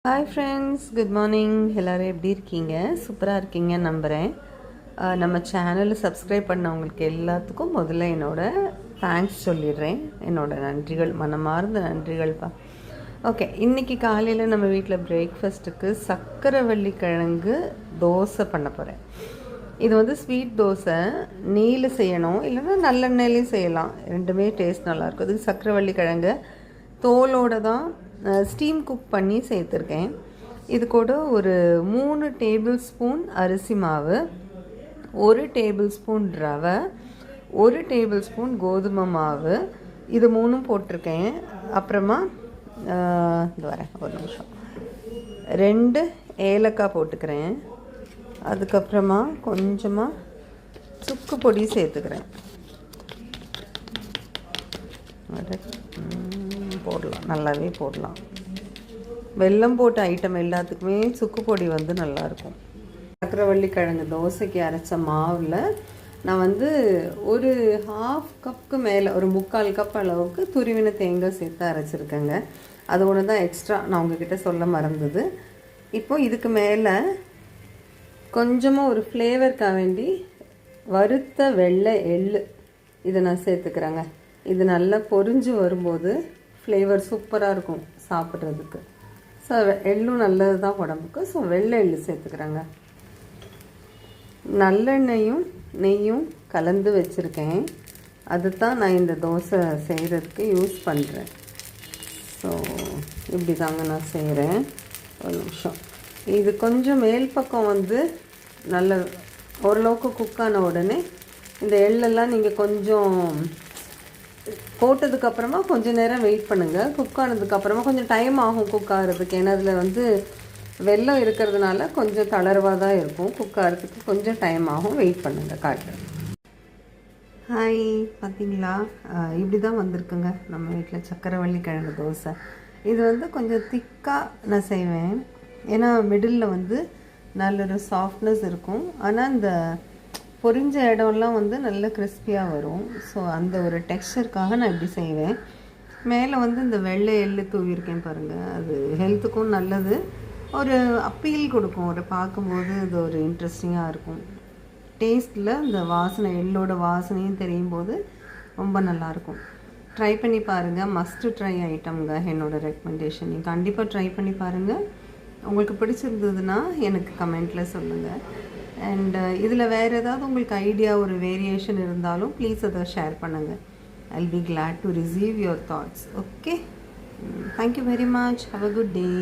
Hi friends, good morning. எல்லோரும் எப்படி இருக்கீங்க? சூப்பராக இருக்கீங்கன்னு நம்புகிறேன். நம்ம சேனலை சப்ஸ்கிரைப் பண்ணவங்களுக்கு எல்லாத்துக்கும் முதல்ல என்னோடய தேங்க்ஸ் சொல்லிடுறேன். என்னோடய நன்றிகள், மனமார்ந்த நன்றிகள்ப்பா. ஓகே, இன்றைக்கி காலையில் நம்ம வீட்டில் பிரேக்ஃபாஸ்ட்டுக்கு சக்கரவள்ளி கிழங்கு தோசை பண்ண போகிறேன். இது ஸ்வீட் தோசை. நெய்யில் செய்யணும், இல்லைன்னா நல்லெண்ணெயிலையும் செய்யலாம். ரெண்டுமே டேஸ்ட் நல்லாயிருக்கும். இது சக்கரவள்ளி கிழங்கு தோலோடு தான் ஸ்டீம் குக் பண்ணி சேர்த்துருக்கேன். இது கூட ஒரு 3 டேபிள் ஸ்பூன் அரிசி மாவு, 1 டேபிள் ஸ்பூன் ரவை, 1 டேபிள் ஸ்பூன் கோதுமை மாவு, இது 3 போட்டிருக்கேன். அப்புறமா இது வரேன் ஒரு நிமிஷம், 2 ஏலக்காய் போட்டுக்கிறேன். அதுக்கப்புறமா கொஞ்சமாக சுக்கு பொடி சேர்த்துக்கிறேன். போடலாம், நல்லாவே போடலாம். வெல்லம் போட்ட ஐட்டம் எல்லாத்துக்குமே சுக்கு பொடி நல்லாயிருக்கும். சக்கரவள்ளி கிழங்கு தோசைக்கு அரைச்ச மாவில் நான் ஒரு 1/2 கப்புக்கு மேலே, ஒரு 3/4 கப் அளவுக்கு துருவின தேங்காய் சேர்த்து அரைச்சிருக்கேங்க. அது ஒன்று தான் எக்ஸ்ட்ரா நான் உங்ககிட்ட சொல்ல மறந்தது. இப்போது இதுக்கு மேலே கொஞ்சமாக ஒரு ஃப்ளேவருக்காக வேண்டி வறுத்த வெள்ளை எள்ளு இதை நான் சேர்த்துக்கிறேங்க. இது நல்லா பொரிஞ்சு வரும்போது ஃப்ளேவர் சூப்பராக இருக்கும் சாப்பிட்றதுக்கு. ஸோ எள்ளும் நல்லது தான் உடம்புக்கு. ஸோ வெள்ளை எள்ளு சேர்த்துக்கிறேங்க. நல்லெண்ணெயும் நெய்யும் கலந்து வச்சுருக்கேன். அது தான் நான் இந்த தோசை செய்கிறதுக்கு யூஸ் பண்ணுறேன். ஸோ இப்படி தாங்க நான் செய்கிறேன். ஒரு நிமிஷம். இது கொஞ்சம் மேல் பக்கம் நல்ல ஓரளவுக்கு குக்கான உடனே இந்த எள்ளெல்லாம் நீங்கள் கொஞ்சம் போட்டதுக்கப்புறமா கொஞ்சம் நேரம் வெயிட் பண்ணுங்கள். குக் ஆனதுக்கப்புறமா கொஞ்சம் டைம் ஆகும் குக் ஆகிறதுக்கு. ஏன்னா அதில் வெல்லம் இருக்கிறதுனால கொஞ்சம் தளர்வாக தான் இருக்கும். குக் ஆகிறதுக்கு கொஞ்சம் டைம் ஆகும். வெயிட் பண்ணுங்கள், காட்டுறேன். ஹாய், பார்த்தீங்களா? இப்படி தான் வந்திருக்குங்க நம்ம வீட்டில் சக்கரவள்ளி கிழங்கு தோசை. இது கொஞ்சம் திக்காக நான் செய்வேன். ஏன்னா மிடில் நல்லொரு சாஃப்ட்னஸ் இருக்கும். ஆனால் இந்த பொரிஞ்ச இடம்லாம் நல்ல கிறிஸ்பியாக வரும். ஸோ அந்த ஒரு டெக்ஸ்சருக்காக நான் இப்படி செய்வேன். மேலே இந்த வெள்ளை எள்ளு தூவிருக்கேன் பாருங்கள். அது ஹெல்த்துக்கும் நல்லது. ஒரு அப்பீல் கொடுக்கும். ஒரு பார்க்கும்போது இது ஒரு இன்ட்ரெஸ்டிங்காக இருக்கும். டேஸ்ட்டில் இந்த வாசனை, எள்ளோட வாசனையும் தெரியும் போது ரொம்ப நல்லாயிருக்கும். ட்ரை பண்ணி பாருங்கள். மஸ்ட்டு ட்ரை ஐட்டம்ங்க. என்னோடய ரெக்கமெண்டேஷன். நீங்கள் கண்டிப்பாக ட்ரை பண்ணி பாருங்கள். உங்களுக்கு பிடிச்சிருந்ததுன்னா எனக்கு கமெண்ட்டில் சொல்லுங்கள். அண்ட் இதில் வேறு ஏதாவது உங்களுக்கு ஐடியா, ஒரு வேரியேஷன் இருந்தாலும் ப்ளீஸ் அதை ஷேர் பண்ணுங்கள். I'll be glad to receive your thoughts. Okay? Thank you very much. Have a good day.